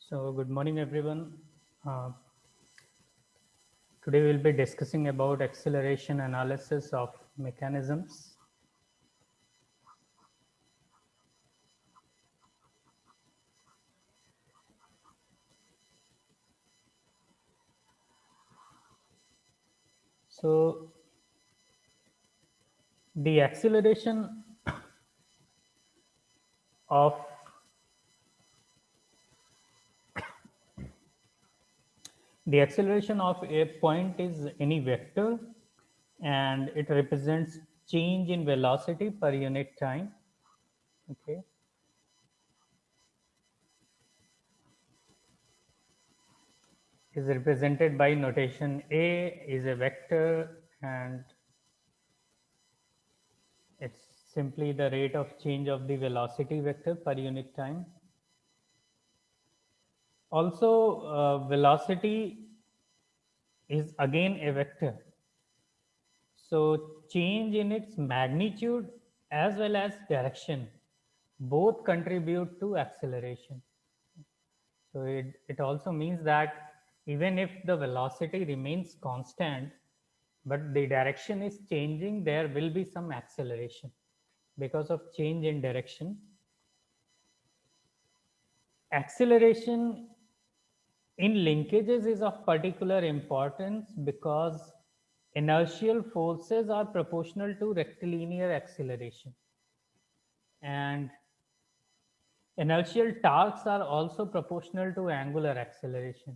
So, good morning, everyone. Uh, Today, we'll be discussing about acceleration analysis of mechanisms. So, the acceleration of a point is any vector, and it represents change in velocity per unit time. Okay, is represented by notation A is a vector, and it's simply the rate of change of the velocity vector per unit time. Also, velocity is again a vector. So, change in its magnitude as well as direction both contribute to acceleration. So, it also means that even if the velocity remains constant, but the direction is changing, there will be some acceleration because of change in direction. Acceleration in linkages is of particular importance because inertial forces are proportional to rectilinear acceleration, and inertial torques are also proportional to angular acceleration.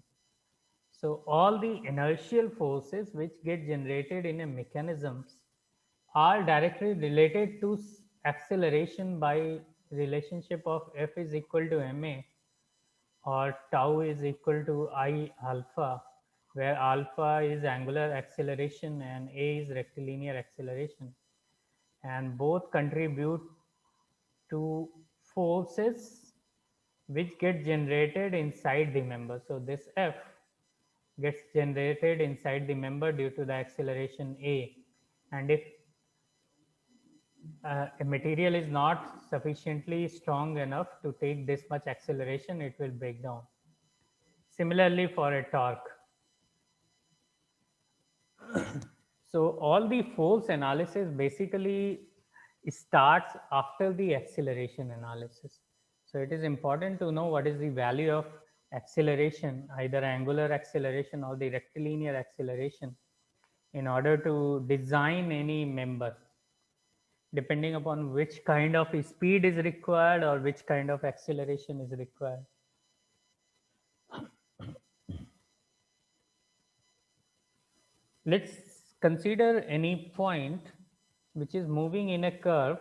So all the inertial forces which get generated in a mechanisms are directly related to acceleration by relationship of F is equal to ma, or tau is equal to I alpha, where alpha is angular acceleration and a is rectilinear acceleration. And both contribute to forces which get generated inside the member. So this F gets generated inside the member due to the acceleration A. And if a material is not sufficiently strong enough to take this much acceleration, it will break down. Similarly, for a torque. So all the force analysis basically starts after the acceleration analysis. So it is important to know what is the value of acceleration, either angular acceleration or the rectilinear acceleration, in order to design any member, depending upon which kind of speed is required or which kind of acceleration is required. Let's consider any point which is moving in a curve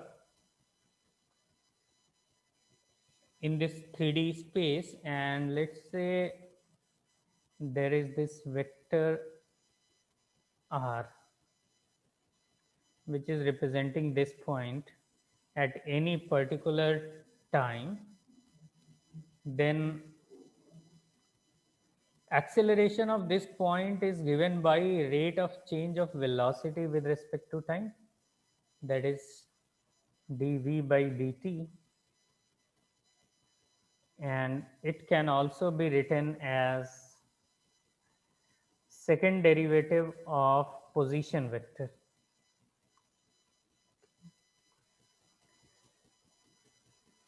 in this 3D space, and let's say there is this vector r which is representing this point at any particular time, then acceleration of this point is given by rate of change of velocity with respect to time, that is dv by dt, and it can also be written as second derivative of position vector.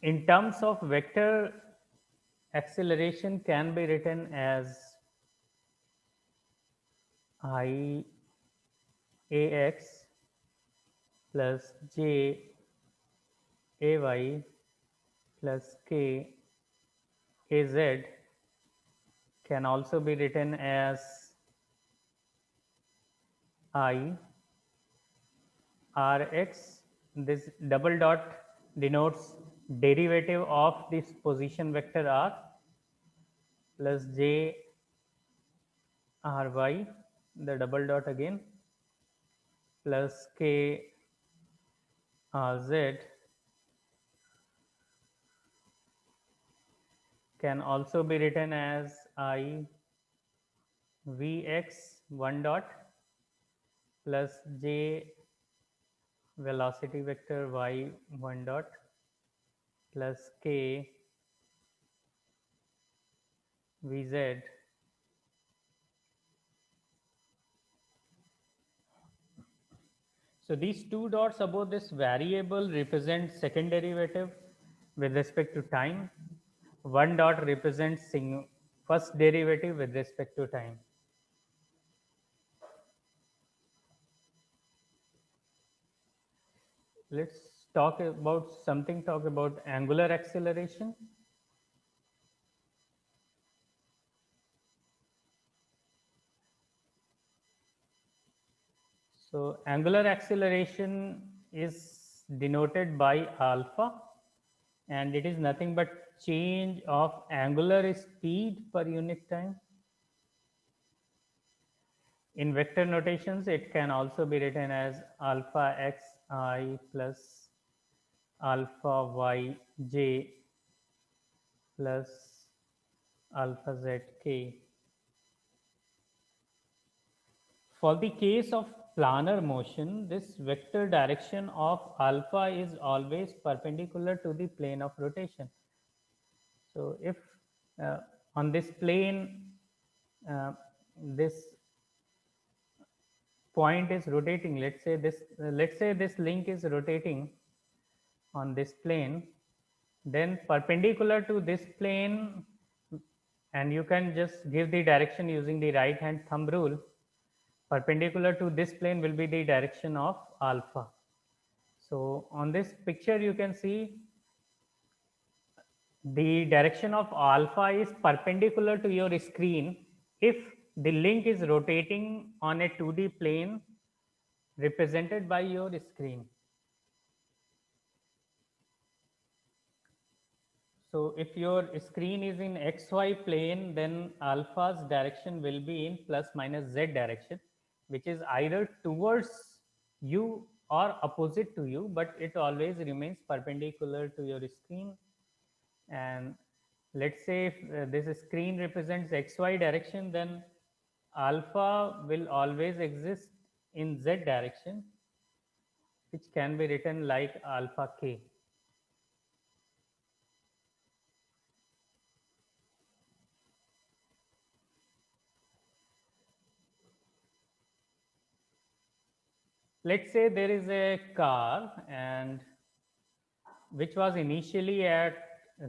In terms of vector, acceleration can be written as I ax plus j ay plus k az, can also be written as I rx. This double dot denotes derivative of this position vector r plus j ry, the double dot again, plus k z, can also be written as I vx 1 dot plus j velocity vector y 1 dot plus k Vz. So these two dots above this variable represent second derivative with respect to time. One dot represents first derivative with respect to time. Let's talk about angular acceleration. So angular acceleration is denoted by alpha, and it is nothing but change of angular speed per unit time. In vector notations, it can also be written as alpha xi plus alpha yj plus alpha zk. For the case of planar motion, this vector direction of alpha is always perpendicular to the plane of rotation. So if uh, on this plane, this point is rotating, let's say this link is rotating on this plane, then perpendicular to this plane, and you can just give the direction using the right hand thumb rule. Perpendicular to this plane will be the direction of alpha. So on this picture, you can see the direction of alpha is perpendicular to your screen if the link is rotating on a 2D plane represented by your screen. So if your screen is in XY plane, then alpha's direction will be in plus minus Z direction, which is either towards you or opposite to you, but it always remains perpendicular to your screen. And let's say if this screen represents XY direction, then alpha will always exist in Z direction, which can be written like alpha k. Let's say there is a car and which was initially at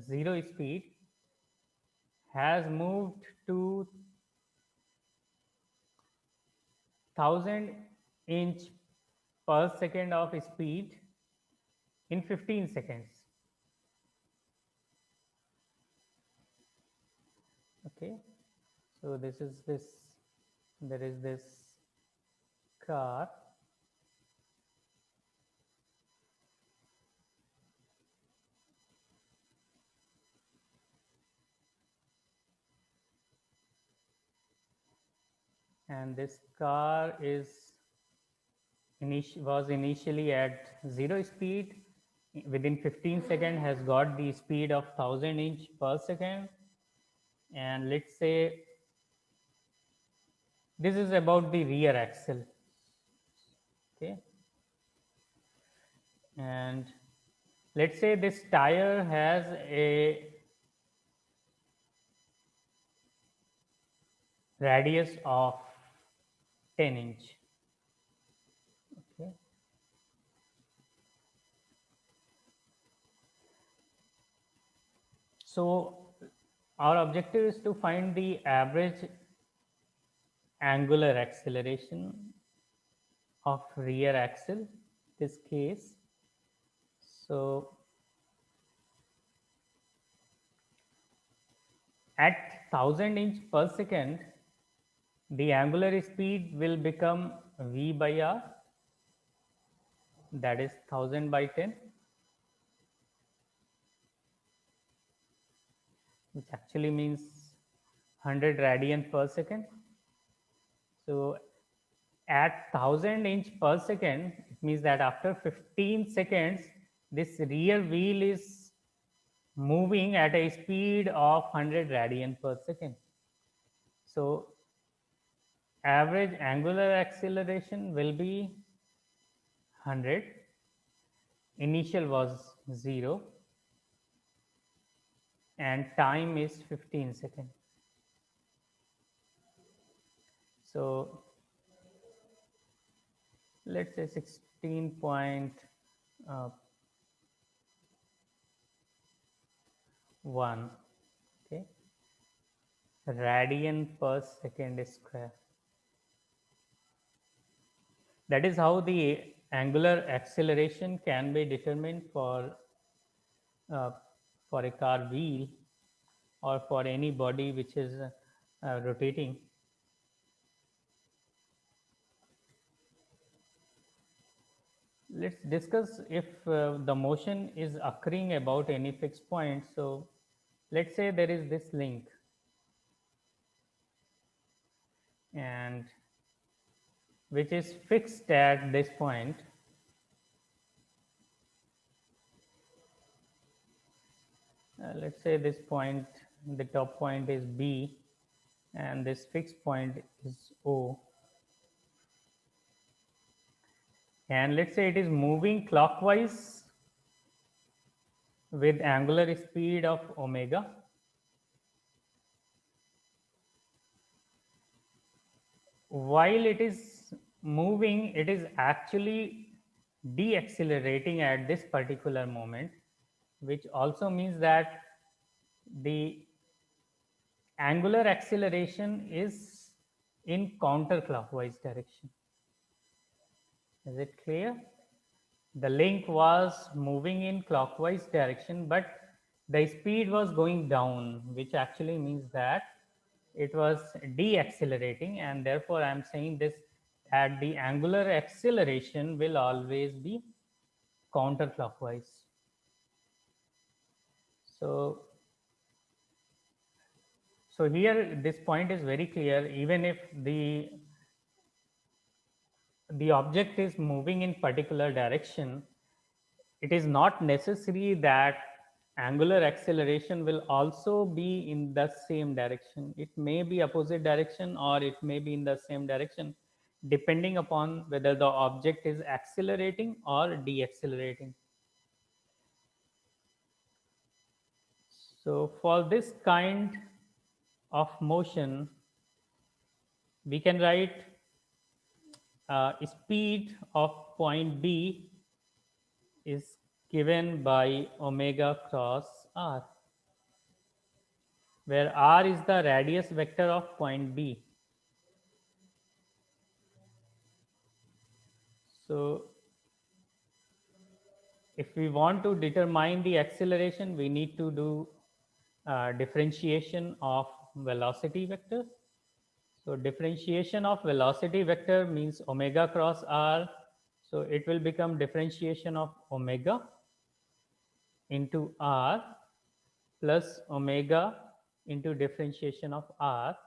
0 speed has moved to 1000 inch per second of speed in 15 seconds. Okay, so there is this car, and this car was initially at 0 speed. Within 15 seconds has got the speed of 1000 inch per second, and let's say this is about the rear axle. Okay, and let's say this tire has a radius of 10 inch. Okay, so our objective is to find the average angular acceleration of rear axle, this case. So at 1000 inch per second, the angular speed will become v by r, that is 1000 by 10, which actually means 100 radian per second. So at 1000 inch per second, it means that after 15 seconds, this rear wheel is moving at a speed of 100 radian per second. So average angular acceleration will be 100. Initial was 0 and time is 15 seconds. So let's say 16.1 okay, radian per second square. That is how the angular acceleration can be determined uh, for a car wheel or for any body which is rotating. Let's discuss if the motion is occurring about any fixed point. So let's say there is this link, and which is fixed at this point. Let's say this point, the top point is B, and this fixed point is O. And let's say it is moving clockwise with angular speed of omega. While it is moving, it is actually deaccelerating at this particular moment, which also means that the angular acceleration is in counterclockwise direction. Is it clear? The link was moving in clockwise direction, but the speed was going down, which actually means that it was deaccelerating, and therefore I am saying this, that the angular acceleration will always be counterclockwise. So, so here this point is very clear. Even if the object is moving in particular direction, it is not necessary that angular acceleration will also be in the same direction. It may be opposite direction or it may be in the same direction, depending upon whether the object is accelerating or deaccelerating. So for this kind of motion, we can write speed of point B is given by omega cross r, where r is the radius vector of point B. So if we want to determine the acceleration, we need to do differentiation of velocity vector. So differentiation of velocity vector means omega cross r. So it will become differentiation of omega into r plus omega into differentiation of r.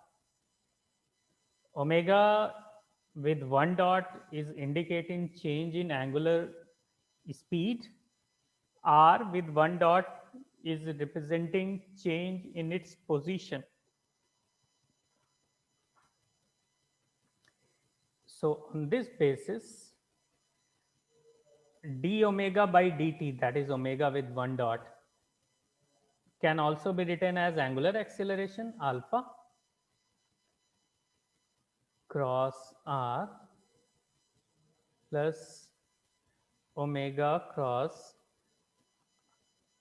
Omega with one dot is indicating change in angular speed. R with one dot is representing change in its position. So on this basis, d omega by dt, that is omega with one dot, can also be written as angular acceleration alpha cross r plus omega cross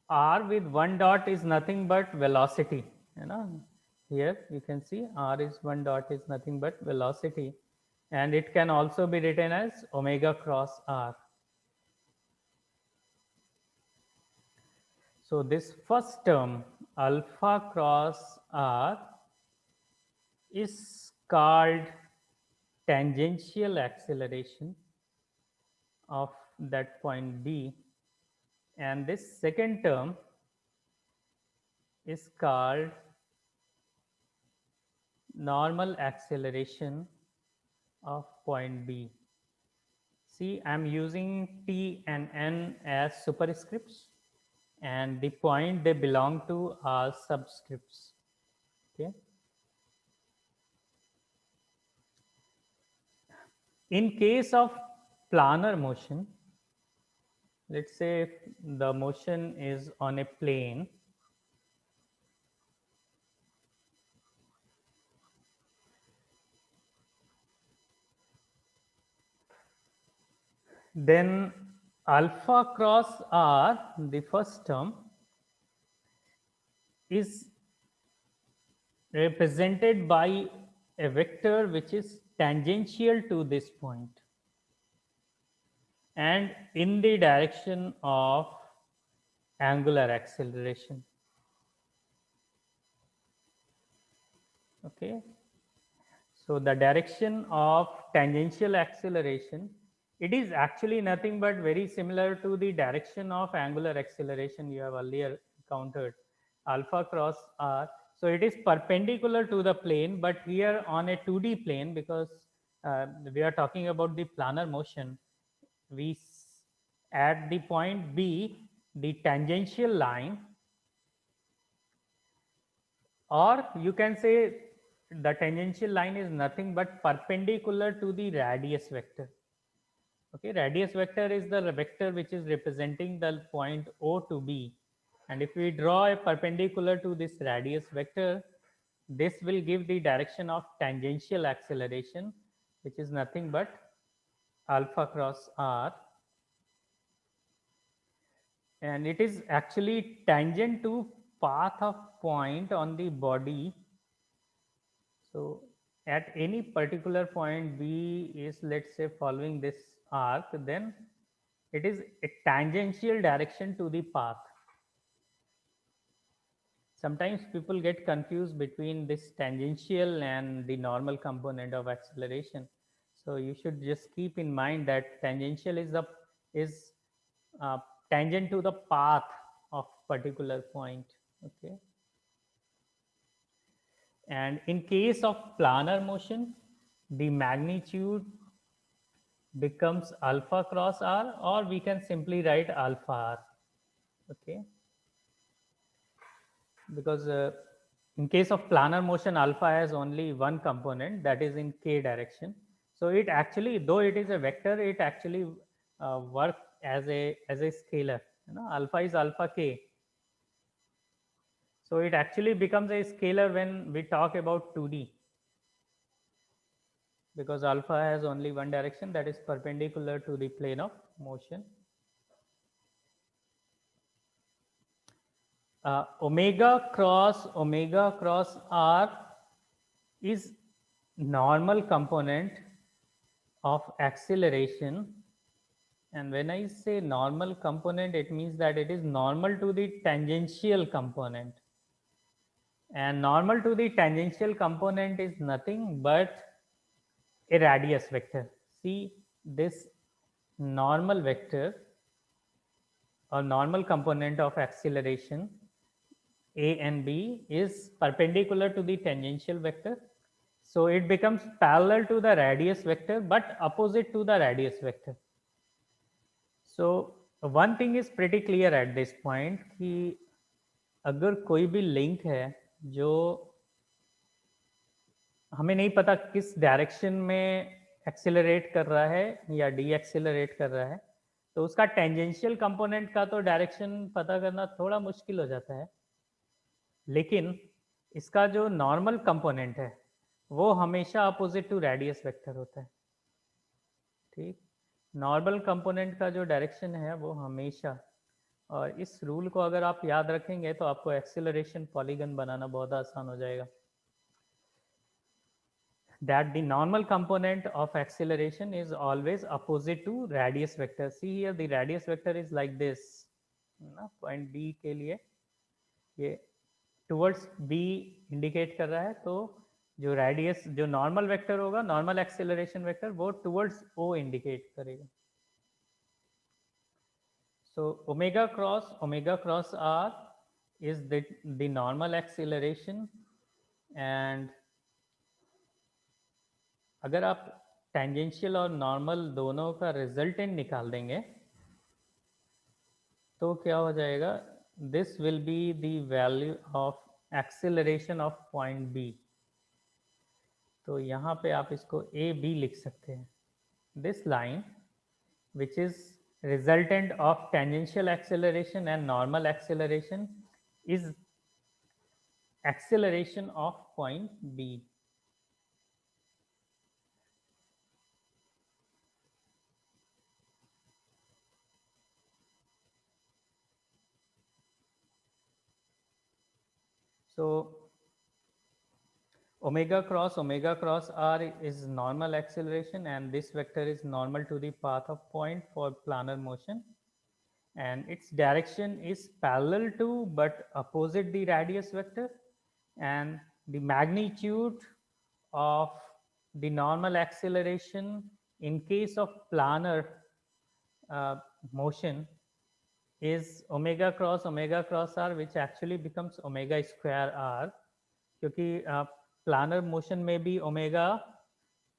r with one dot is nothing but velocity. You know, here you can see r is one dot is nothing but velocity, and it can also be written as omega cross r. So this first term alpha cross r is called tangential acceleration of that point B, and this second term is called normal acceleration of point B. See, I am using T and N as superscripts, and the point they belong to are subscripts. Okay. In case of planar motion, let's say if the motion is on a plane, Then alpha cross r, the first term, is represented by a vector which is tangential to this point and in the direction of angular acceleration. Okay. So the direction of tangential acceleration, it is actually nothing but very similar to the direction of angular acceleration you have earlier encountered, alpha cross r. So it is perpendicular to the plane, but here on a 2D plane, because we are talking about the planar motion, we at the point B, the tangential line, or you can say the tangential line is nothing but perpendicular to the radius vector. Okay, radius vector is the vector which is representing the point O to B. And if we draw a perpendicular to this radius vector, this will give the direction of tangential acceleration, which is nothing but alpha cross r. And it is actually tangent to path of point on the body. So at any particular point B is, let's say, following this arc, then it is a tangential direction to the path. Sometimes people get confused between this tangential and the normal component of acceleration. So you should just keep in mind that tangential is uh, tangent to the path of particular point. Okay. And in case of planar motion, the magnitude becomes alpha cross r, or we can simply write alpha r. Okay. Because in case of planar motion, alpha has only one component, that is in k direction. So it actually, though it is a vector, it actually works as a scalar. You know, alpha is alpha k. So it actually becomes a scalar when we talk about 2D, because alpha has only one direction, that is perpendicular to the plane of motion. Omega cross r is normal component of acceleration. And when I say normal component, it means that it is normal to the tangential component. And normal to the tangential component is nothing but a radius vector. See, this normal vector or normal component of acceleration A and B is perpendicular to the tangential vector. So it becomes parallel to the radius vector but opposite to the radius vector. So one thing is pretty clear at this point कि अगर कोई भी link है जो हमें नहीं पता किस डायरेक्शन में एक्सेलरेट कर रहा है या डी एक्सेलरेट कर रहा है, तो उसका टेंजेंशियल कंपोनेंट का तो डायरेक्शन पता करना थोड़ा मुश्किल हो जाता है, लेकिन इसका जो नॉर्मल कंपोनेंट है वो हमेशा अपोजिट टू रेडियस वेक्टर होता है. ठीक, नॉर्मल कंपोनेंट का जो डायरेक्शन है वो हमेशा, और इस रूल को अगर आप याद रखेंगे तो आपको एक्सेलरेशन पॉलीगन बनाना बहुत आसान हो जाएगा. That the normal component of acceleration is always opposite to radius vector. See here, the radius vector is like this. Point B के लिए ये towards B indicate कर रहा है, तो जो radius, जो normal vector होगा, normal acceleration vector, वो towards O indicate करेगा. So omega cross r is the normal acceleration. And अगर आप टेंजेंशियल और नॉर्मल दोनों का रिजल्टेंट निकाल देंगे तो क्या हो जाएगा, this will be the value of acceleration of point B. तो यहाँ पे आप इसको ए बी लिख सकते हैं. This line which is resultant of tangential acceleration and normal acceleration is acceleration of point B. So omega cross r is normal acceleration, and this vector is normal to the path of point for planar motion, and its direction is parallel to but opposite the radius vector, and the magnitude of the normal acceleration in case of planar uh, motion is omega cross r, which actually becomes omega square r, क्योंकि planar motion में भी omega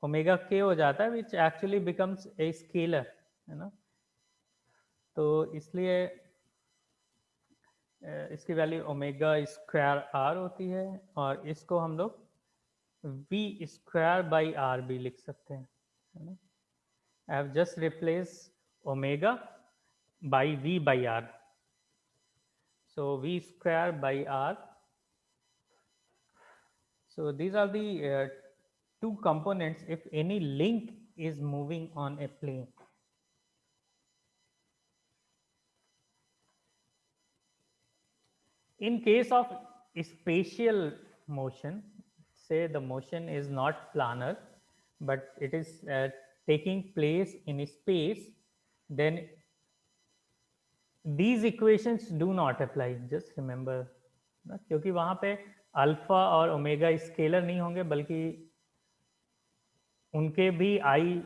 omega के हो जाता है, which actually becomes a scalar, है ना। तो इसलिए इसकी वैल्यू ओमेगा स्क्वायर आर होती है, और इसको हम लोग वी स्क्वायर बाई आर भी लिख सकते हैं, है ना। I have just replace omega by V by R, so v square by r. So these are the two components if any link is moving on a plane. In case of spatial motion, say the motion is not planar, but it is taking place in space, then these equations do not apply. Just remember, ना, क्योंकि वहाँ पे alpha और omega scalar नहीं होंगे, बल्कि उनके भी आई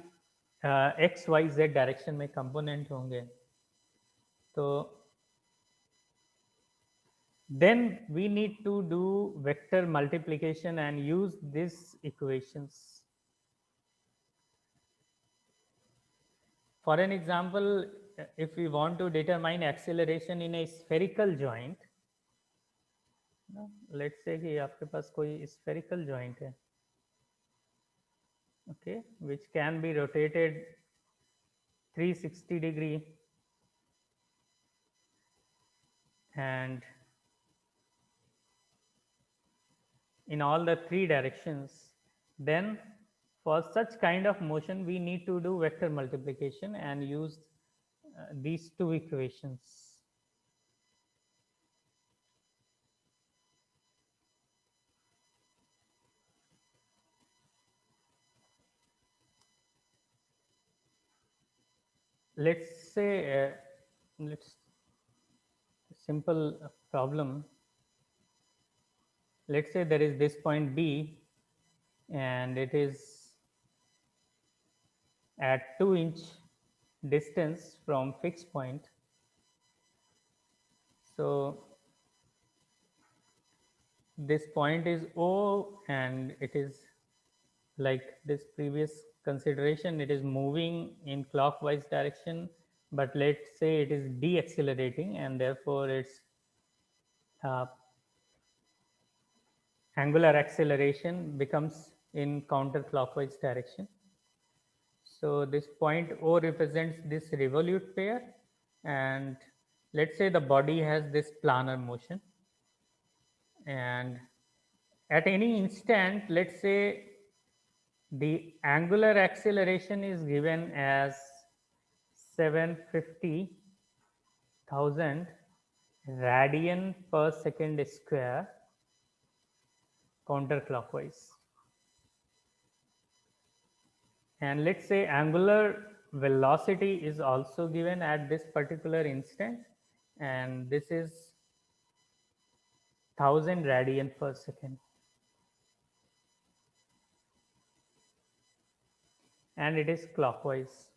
एक्स वाई जेड डायरेक्शन में कंपोनेंट होंगे। तो then we need to do vector multiplication and use these equations. For an example, if we want to determine acceleration in a spherical joint, let's say कि आपके पास कोई spherical joint है, okay, which can be rotated 360 degree, and in all the three directions, then for such kind of motion we need to do vector multiplication and use these two equations. Let's say let's simple problem. Let's say there is this point B, and it is at 2-inch distance from fixed point. So this point is O, and it is like this previous consideration, it is moving in clockwise direction, but let's say it is deaccelerating, and therefore its angular acceleration becomes in counterclockwise direction. So this point O represents this revolute pair, and let's say the body has this planar motion, and at any instant, let's say the angular acceleration is given as 750,000 radian per second square counterclockwise. And let's say angular velocity is also given at this particular instant, and this is 1000 radian per second. And it is clockwise.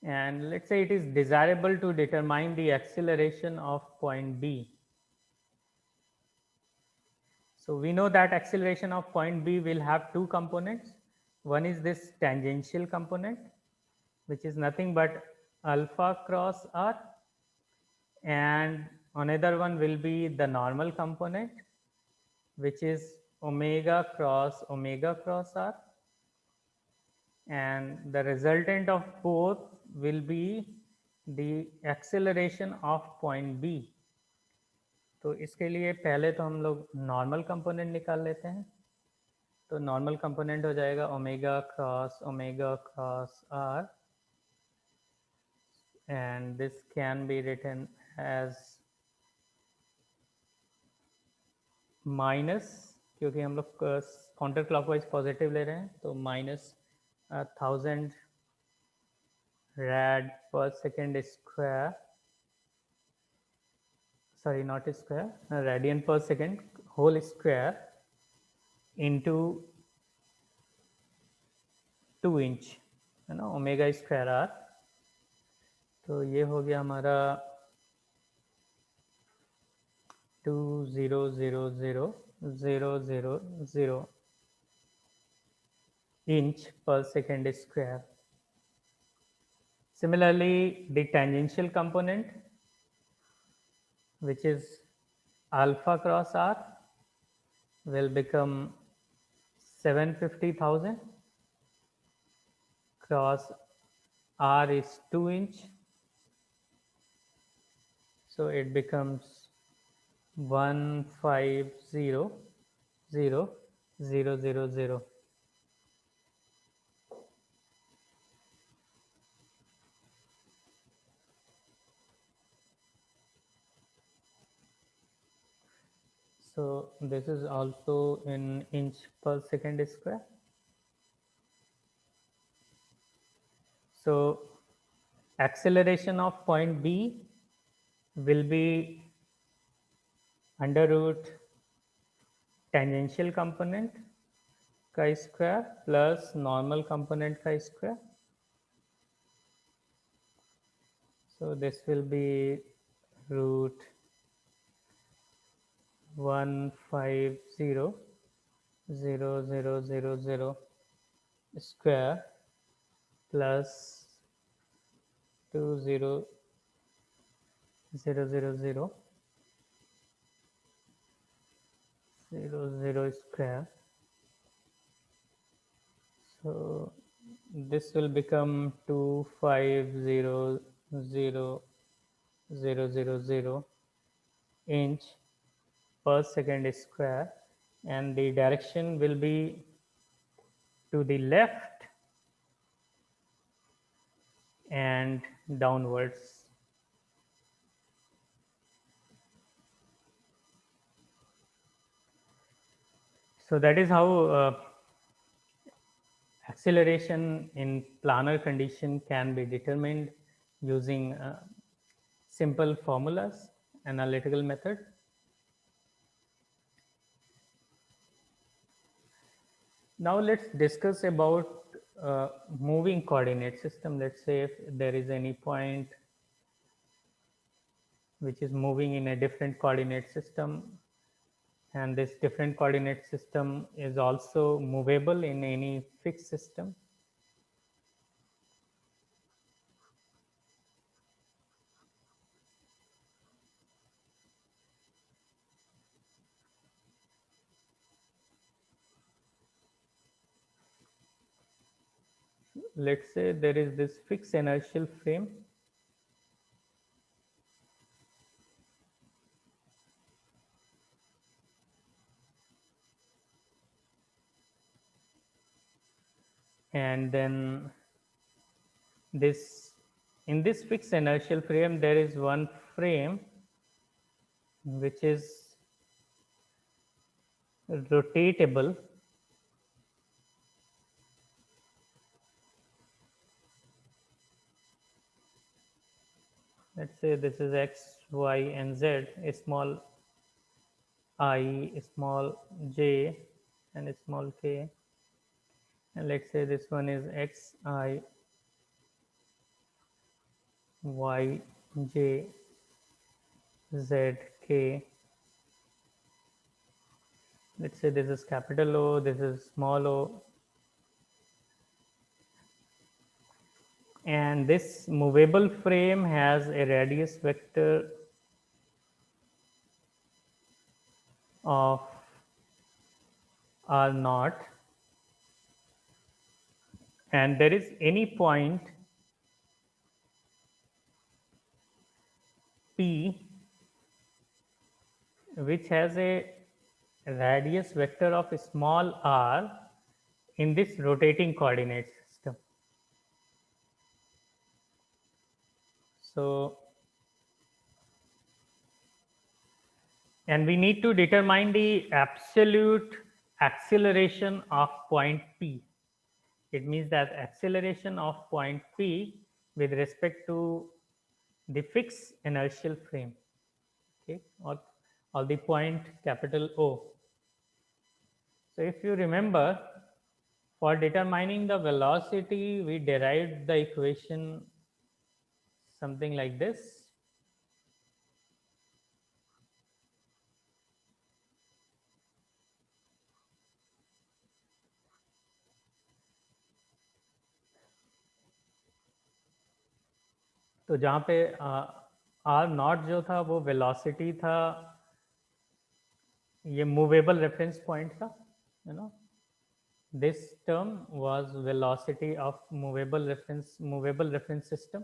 And let's say it is desirable to determine the acceleration of point B. So we know that acceleration of point B will have two components. One is this tangential component, which is nothing but alpha cross r, and another one will be the normal component, which is omega cross r, and the resultant of both will be the acceleration of point B. तो इसके लिए पहले तो हम लोग normal component निकाल लेते हैं। तो नॉर्मल कंपोनेंट हो जाएगा omega cross R, and this can be written as minus, क्योंकि हम लोग काउंटर क्लॉकवाइज पॉजिटिव ले रहे हैं, तो minus 1000 rad per second square, sorry not square, radian per second whole square into 2 inch, है ना, ओमेगा स्क्वायर आर। तो ये हो गया हमारा 200000 inch per second square. Similarly, the tangential component, which is alpha cross r, will become 750,000 cross r is 2 inch, so it becomes 150,000. So this is also in inch per second square. So acceleration of point B will be under root tangential component का square plus normal component का square. So this will be root 150,000 square plus 20,000 square. So this will become 250,000 inch per second square, and the direction will be to the left and downwards. So that is how acceleration in planar condition can be determined using simple formulas, analytical method. Now let's discuss about moving coordinate system. Let's say if there is any point which is moving in a different coordinate system, and this different coordinate system is also movable in any fixed system. Let's say there is this fixed inertial frame, and then this, in this fixed inertial frame there is one frame which is rotatable, let's say this is x, y and z, a small I, a small j and a small k, and let's say this one is x I, y j, z k. Let's say this is capital O, this is small o, and this movable frame has a radius vector of r naught, and there is any point P which has a radius vector of small r in this rotating coordinate system. So and we need to determine the absolute acceleration of point P. It means that acceleration of point P with respect to the fixed inertial frame, okay, or the point capital O. So if you remember, for determining the velocity, we derived the equation something like this. तो जहाँ पे are not जो था वो velocity था, ये movable reference point था, you know, this term was velocity of movable reference system.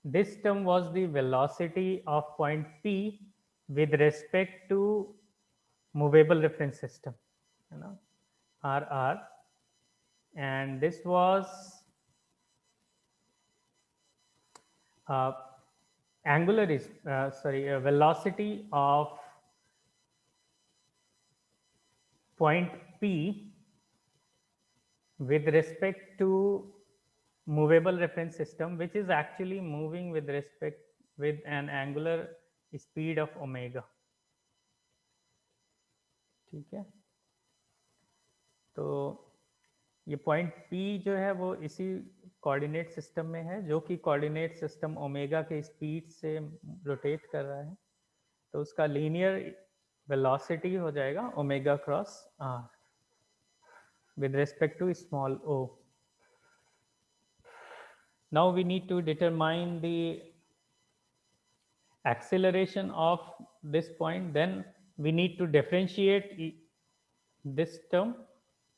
This term was the velocity of point P with respect to movable reference system, you know, RR, and this was uh, velocity of point P with respect to movable reference system, which is actually moving with an angular speed of omega. ठीक है, तो ये point P जो है वो इसी coordinate system में है, जो कि कोऑर्डिनेट सिस्टम ओमेगा के स्पीड से रोटेट कर रहा है, तो उसका लीनियर वेलोसिटी हो जाएगा omega cross r with respect to small o. Now we need to determine the acceleration of this point, then we need to differentiate this term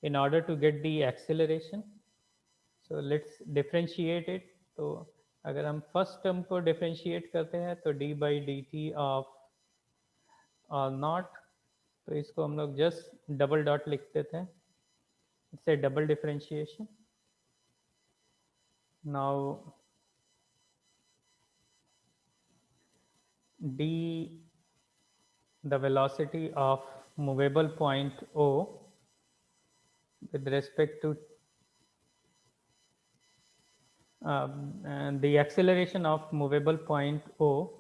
in order to get the acceleration. So let's differentiate it. तो अगर हम first term को differentiate करते हैं तो d by dt of R naught, तो इसको हम लोग जस्ट डबल डॉट लिख देते हैं, it's A double differentiation. Now d, the velocity of movable point O with respect to and the acceleration of movable point O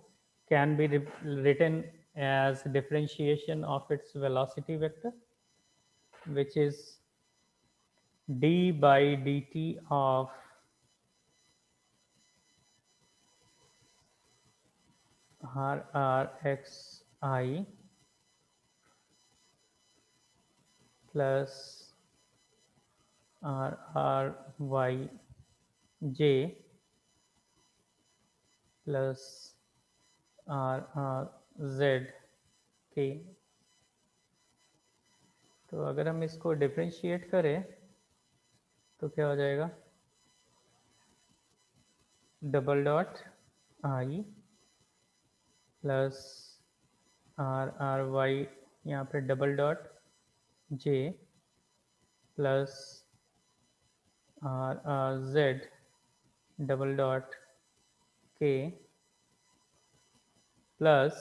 can be written as differentiation of its velocity vector, which is d by dt of r r x I plus r r y j plus r r z k. तो अगर हम इसको differentiate करें तो क्या हो जाएगा, double dot i plus r r y, यहाँ पे double dot j plus r r z double dot k plus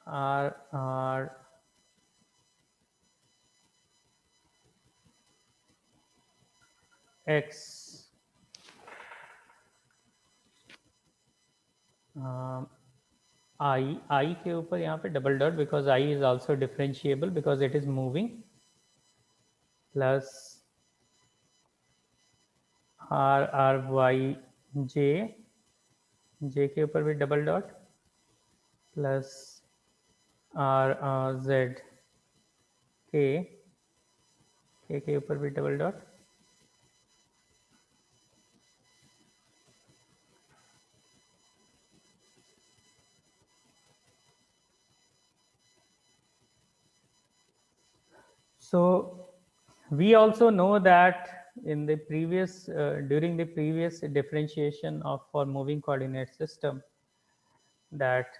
r r x i के ऊपर यहाँ पे double dot, because i is also differentiable because it is moving, plus r r y j, j के ऊपर भी double dot, plus r r z के ऊपर भी double dot. So we also know that in the previous during the previous differentiation of for moving coordinate system, that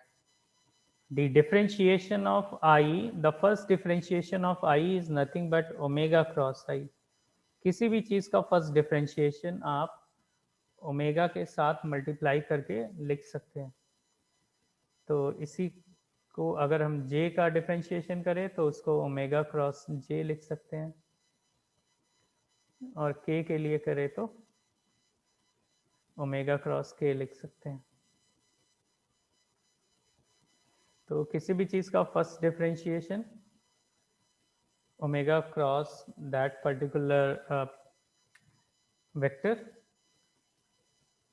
the differentiation of I, the first differentiation of I is nothing but omega cross I. किसी भी चीज़ का first differentiation आप omega के साथ multiply करके लिख सकते हैं. तो इसी को अगर हम j का डिफरेंशिएशन करें तो उसको ओमेगा क्रॉस j लिख सकते हैं, और k के लिए करें तो ओमेगा क्रॉस k लिख सकते हैं। तो किसी भी चीज़ का first differentiation omega cross that particular vector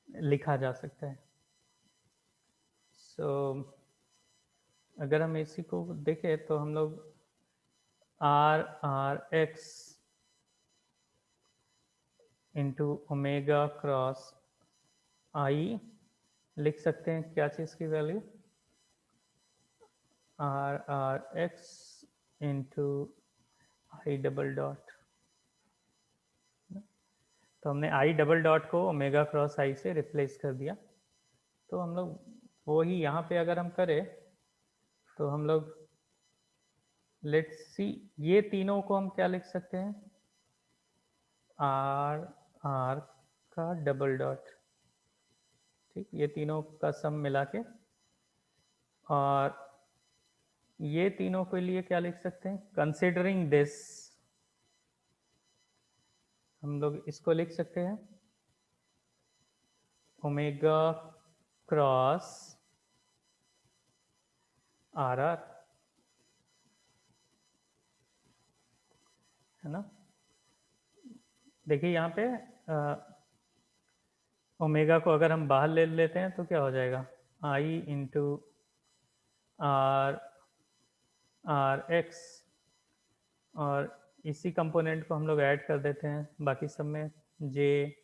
लिखा जा सकता है। अगर हम इसी को देखें तो हम लोग r x into omega cross i लिख सकते हैं। क्या चीज़ की value? R x into i double dot. तो हमने आई डबल डॉट को ओमेगा क्रॉस आई से रिप्लेस कर दिया। तो हम लोग वो ही यहाँ पे अगर हम करें तो हम लोग लेट्स सी ये तीनों को हम क्या लिख सकते हैं? आर का डबल डॉट, ठीक, ये तीनों का सम मिला के, और ये तीनों के लिए क्या लिख सकते हैं? कंसिडरिंग दिस हम लोग इसको लिख सकते हैं ओमेगा क्रॉस आर आर, है ना। देखिए यहाँ पे ओमेगा को अगर हम बाहर ले लेते हैं तो क्या हो जाएगा? आई इंटू आर आर एक्स, और इसी कंपोनेंट को हम लोग ऐड कर देते हैं बाकी सब में, जे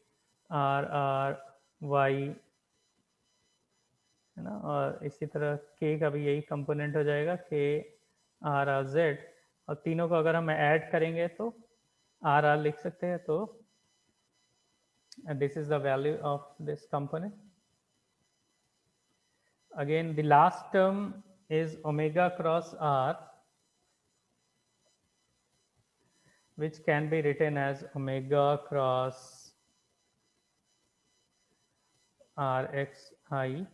आर आर वाई, है ना। और इसी तरह के का भी यही कंपोनेंट हो जाएगा, के आर आर जेड, और तीनों को अगर हम ऐड करेंगे तो आर आर लिख सकते हैं। तो this is the value of this component. Again, the last term is omega cross r, which can be written as omega cross rxi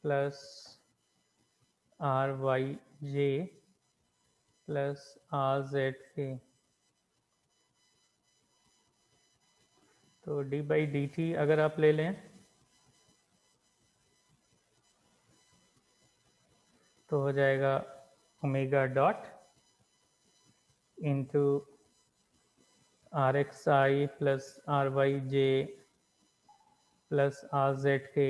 plus ryj plus rzk. तो d by dt अगर आप ले लें तो हो जाएगा omega dot into r x i plus r y j plus r z k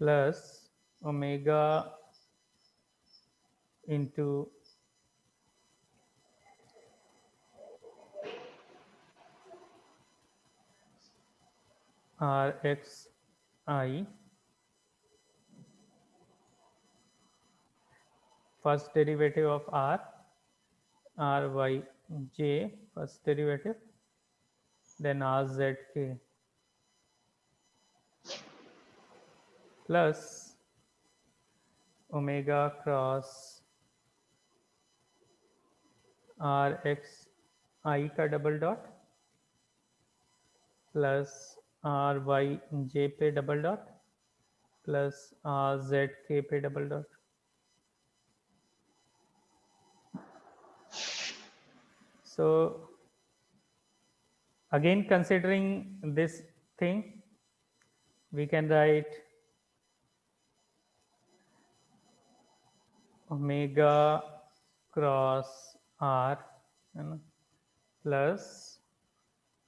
plus omega into r x i first derivative of r y j first derivative, then r z k plus omega cross r x I का double dot plus r y j पे double dot plus r z k पे double dot. So again considering this thing, we can write omega cross r, है ना, plus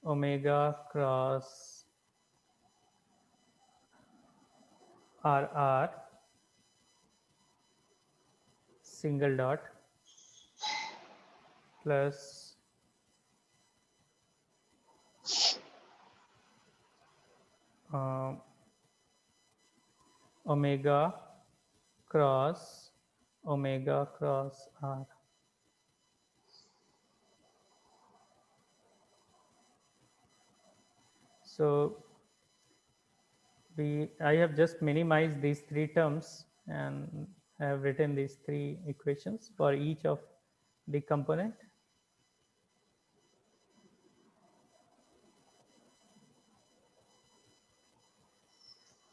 omega cross R R single dot plus omega cross R. So I have just minimized these three terms and have written these three equations for each of the component.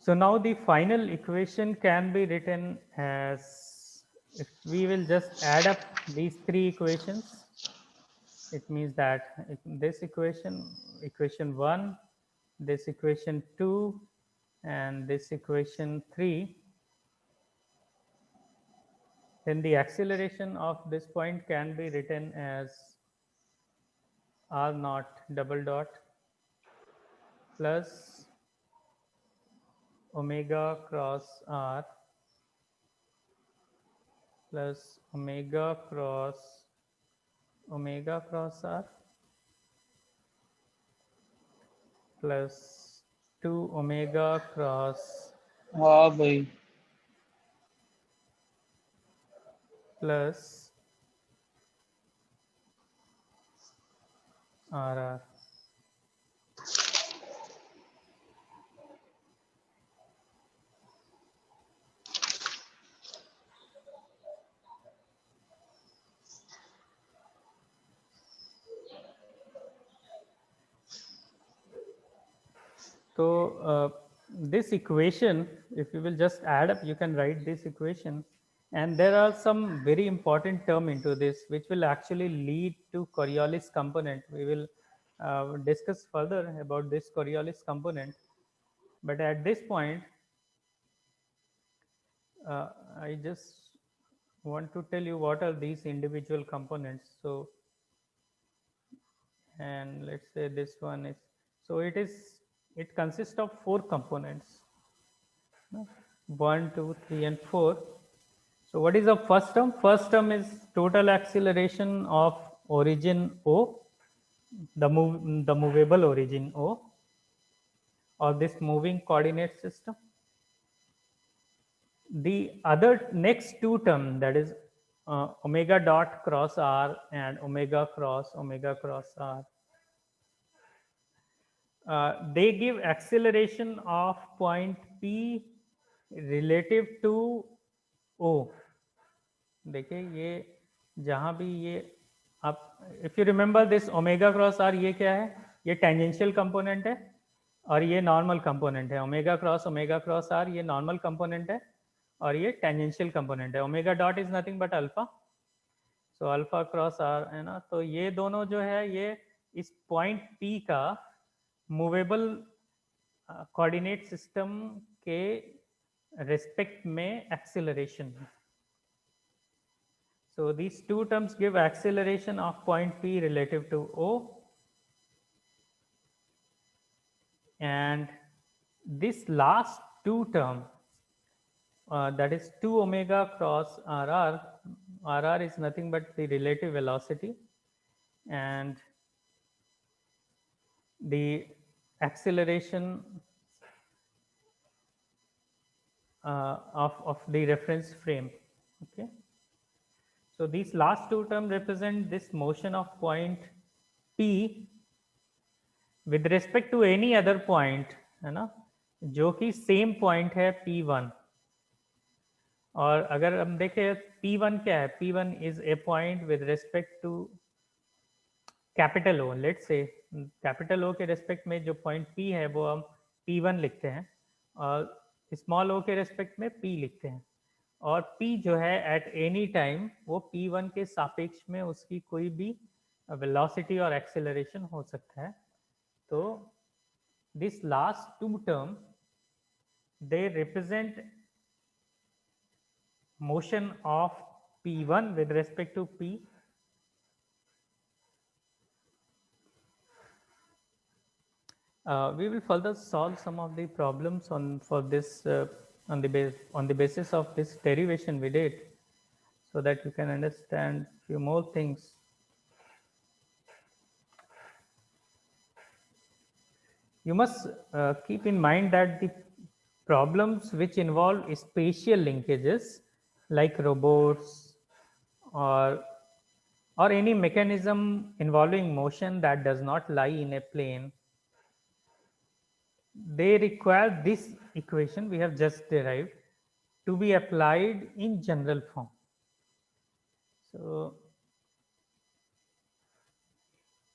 So now the final equation can be written as, if we will just add up these three equations, it means that this equation 1, this equation 2, and this equation 3, then the acceleration of this point can be written as r naught double dot plus omega cross r plus omega cross r plus 2 omega cross हाँ भाई plus rr. So this equation, if you will just add up, you can write this equation. And there are some very important term into this, which will actually lead to Coriolis component. We will discuss further about this Coriolis component. But at this point, I just want to tell you what are these individual components. So, and let's say this one is, so it consists of 4 components. 1, 2, 3, and 4. So what is the first term? First term is total acceleration of origin O, the movable origin O, or this moving coordinate system. The other next two term, that is omega dot cross r and omega cross r, they give acceleration of point P relative to O. देखिए ये जहाँ भी ये आप, if you remember this omega cross R, ये क्या है, ये टेंजेंशियल कंपोनेंट है और ये नॉर्मल कंपोनेंट है. ओमेगा क्रॉस आर ये नॉर्मल कंपोनेंट है और ये टेंजेंशियल कंपोनेंट है. Omega dot is nothing but alpha. So alpha cross R है ना, तो ये दोनों जो है ये इस पॉइंट पी का मूवेबल कोऑर्डिनेट सिस्टम के रिस्पेक्ट में एक्सेलरेशन है. So these two terms give acceleration of point P relative to O, and this last two term, that is 2 omega cross RR is nothing but the relative velocity, and the acceleration of the reference frame. Okay. So these last two terms represent this motion of point P with respect to any other point, है ना, जो कि same point है P1. और अगर हम देखें P1 क्या है, P1 is a point with respect to capital O. Let's say capital O के रेस्पेक्ट में जो पॉइंट P है वो हम P1 लिखते हैं और स्मॉल o के रेस्पेक्ट में P लिखते हैं. और P जो है एट एनी टाइम वो P1 के सापेक्ष में उसकी कोई भी वेलोसिटी और एक्सेलरेशन हो सकता है. तो this last two term they represent motion of P1 with respect to P. We will further solve some of the problems for this on the basis of this derivation we did, so that you can understand few more things. You must keep in mind that the problems which involve spatial linkages like robots or any mechanism involving motion that does not lie in a plane, they require this equation we have just derived to be applied in general form. So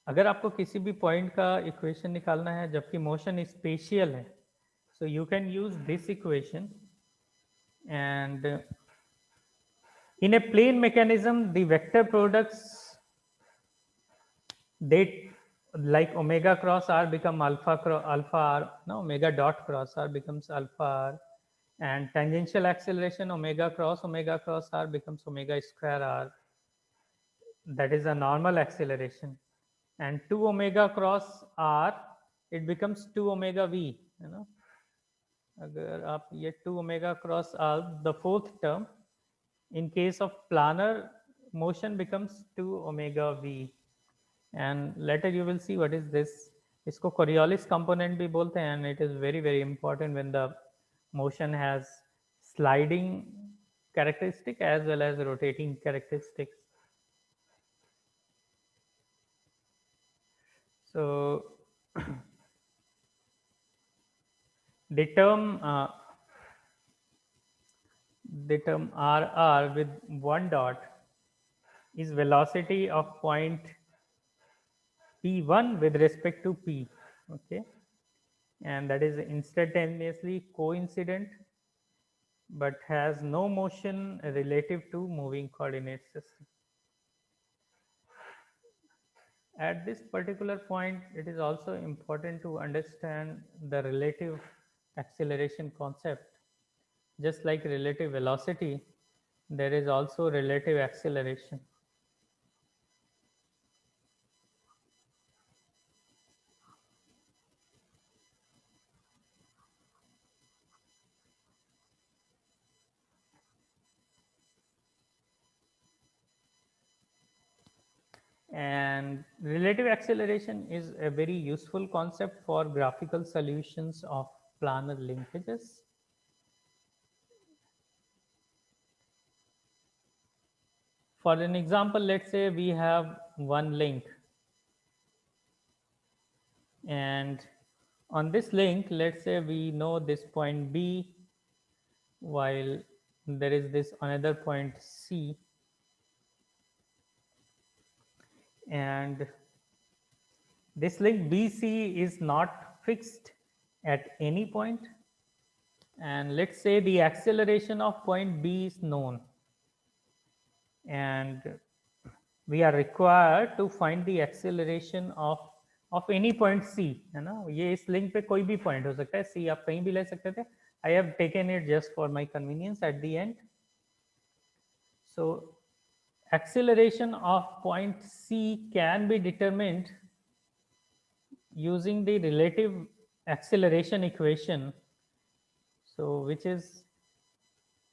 अगर आपको किसी भी point का equation निकालना है जबकि motion special है, So you can use this equation, and in a plane mechanism, the vector products, they like omega cross r become alpha r, no, omega dot cross r becomes alpha r, and tangential acceleration omega cross r becomes omega square r. That is a normal acceleration. And 2 omega cross r, it becomes 2 omega v, you know. अगर आप ये 2 omega cross r, the fourth term, in case of planar motion becomes 2 omega v. And later you will see what is this. इसको Coriolis component भी बोलते हैं, and it is very very important when the motion has sliding characteristic as well as rotating characteristics. So the term RR with one dot is velocity of point P1 with respect to P, okay, and that is instantaneously coincident but has no motion relative to moving coordinate system. At this particular point, it is also important to understand the relative acceleration concept. Just like relative velocity, there is also relative acceleration. And relative acceleration is a very useful concept for graphical solutions of planar linkages. For an example, let's say we have one link, and on this link, let's say we know this point B, while there is this another point C, and this link BC is not fixed at any point, and let's say the acceleration of point B is known, and we are required to find the acceleration of any point C, है ना. ये इस link पे कोई भी point हो सकता है, C आप कहीं भी ले सकते थे. I have taken it just for my convenience at the end. So acceleration of point C can be determined using the relative acceleration equation, so which is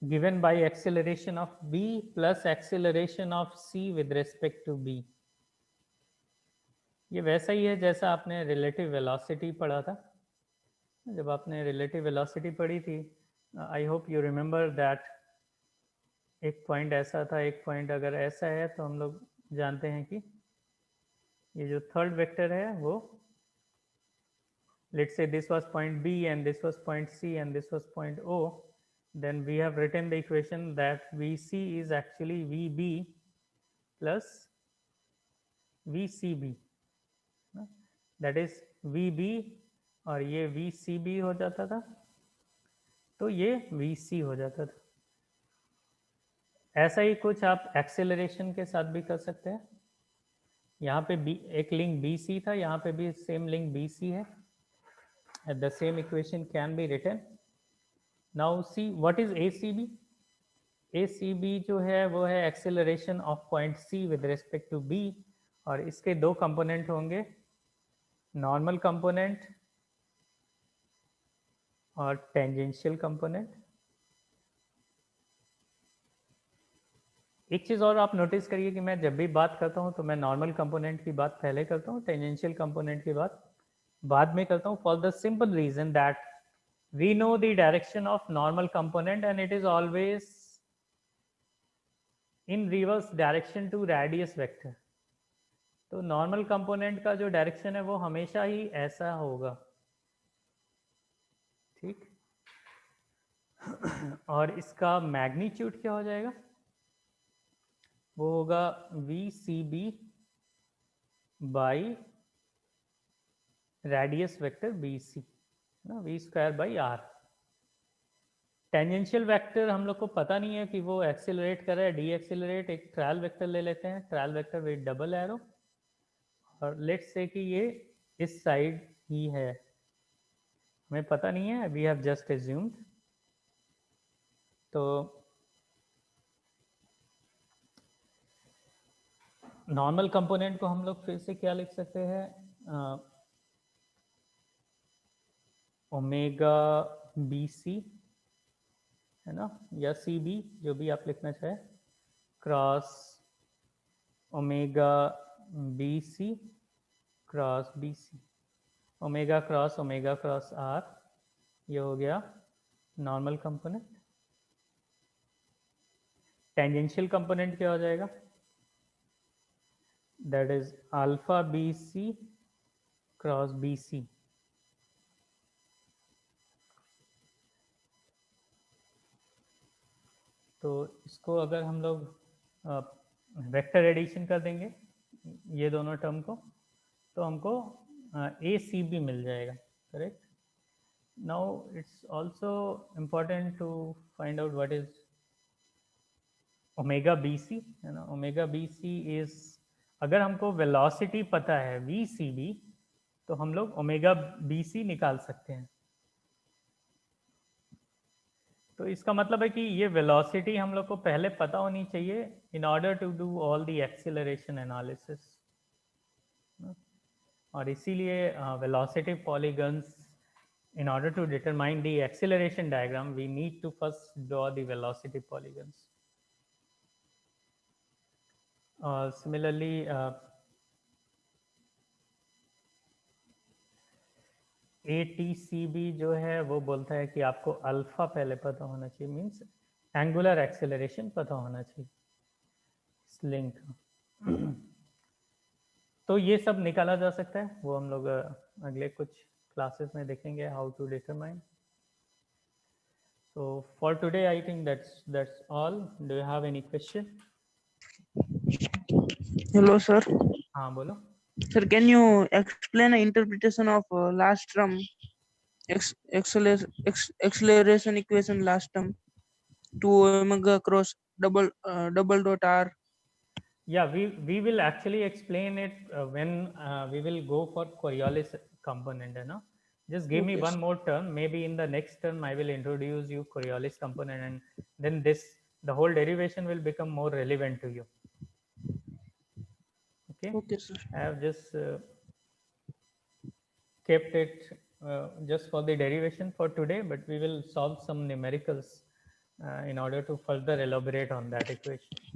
given by acceleration of B plus acceleration of C with respect to B. ये वैसा ही है जैसा आपने relative velocity पढ़ा था. जब आपने relative velocity पढ़ी थी, I hope you remember that एक पॉइंट ऐसा था, एक पॉइंट अगर ऐसा है, तो हम लोग जानते हैं कि ये जो थर्ड वेक्टर है वो, let's say this was point B and this was point C and this was point O, then we have written the equation that VC is actually VB plus VCB. That is VB और ये VCB हो जाता था, तो ये VC हो जाता था. ऐसा ही कुछ आप एक्सेलरेशन के साथ भी कर सकते हैं. यहाँ पे एक लिंक BC था, यहाँ पे भी सेम लिंक BC है. The same equation can be written. Now see what is ACB. ACB जो है वो है acceleration of point C with respect to B, और इसके दो कंपोनेंट होंगे, नॉर्मल कंपोनेंट और टेंजेंशियल कंपोनेंट. एक चीज़ और आप नोटिस करिए कि मैं जब भी बात करता हूँ तो मैं नॉर्मल कंपोनेंट की बात पहले करता हूँ, टेंजेंशियल कंपोनेंट की बात बाद में करता हूँ, for the simple reason that we know the direction of normal component and it is always in reverse direction to radius vector. तो नॉर्मल कंपोनेंट का जो डायरेक्शन है वो हमेशा ही ऐसा होगा, ठीक. और इसका मैग्नीट्यूड क्या हो जाएगा, वो होगा VCB by radius vector BC. ना, V square by R. Tangential vector हम लोग को पता नहीं है कि वो एक्सिलरेट कर रहा है डी एक्सिलरेट, एक ट्रायल वेक्टर ले लेते हैं, trial vector with double arrow, और लेट्स से कि ये इस साइड ही है, हमें पता नहीं है, वी हैव जस्ट एज्यूम्ड। तो नॉर्मल कंपोनेंट को हम लोग फिर से क्या लिख सकते हैं, ओमेगा बी सी, है ना, या सी बी, जो भी आप लिखना चाहे, cross omega B C cross B C, omega cross R, ये हो गया नॉर्मल कंपोनेंट। टेंजेंशियल कंपोनेंट क्या हो जाएगा, that is alpha B C cross B C. तो इसको अगर हम लोग वेक्टर एडिशन कर देंगे ये दोनों टर्म को, तो हमको ए सी बी मिल जाएगा, correct. Now it's also important to find out what is omega B C, है ना। ओमेगा बी सी इज, अगर हमको वेलोसिटी पता है वी सी बी, तो हम लोग ओमेगा बी सी निकाल सकते हैं। तो इसका मतलब है कि ये वेलोसिटी हम लोग को पहले पता होनी चाहिए in order to do all the acceleration analysis, और इसीलिए velocity polygons, in order to determine the acceleration diagram, we need to first draw the velocity polygons. Similarly, ATCB जो है वो बोलता है कि आपको अल्फा पहले पता होना चाहिए, मीन्स एंगुलर एक्सेलरेशन पता होना चाहिए इस लिंक। तो ये सब निकाला जा सकता है, वो हम लोग अगले कुछ क्लासेस में देखेंगे, how to determine. So for today, I think that's all. Do you have any question? Hello, sir. हाँ बोलो। Sir, can you explain the interpretation of last term acceleration equation last term, 2 omega cross double dot r? Yeah, we will actually explain it when we will go for Coriolis component, है ना। Just give me Okay, one sir. more term. Maybe in the next term I will introduce you Coriolis component, and then the whole derivation will become more relevant to you. Okay. Okay, sir. I have just kept it just for the derivation for today, but we will solve some numericals in order to further elaborate on that equation.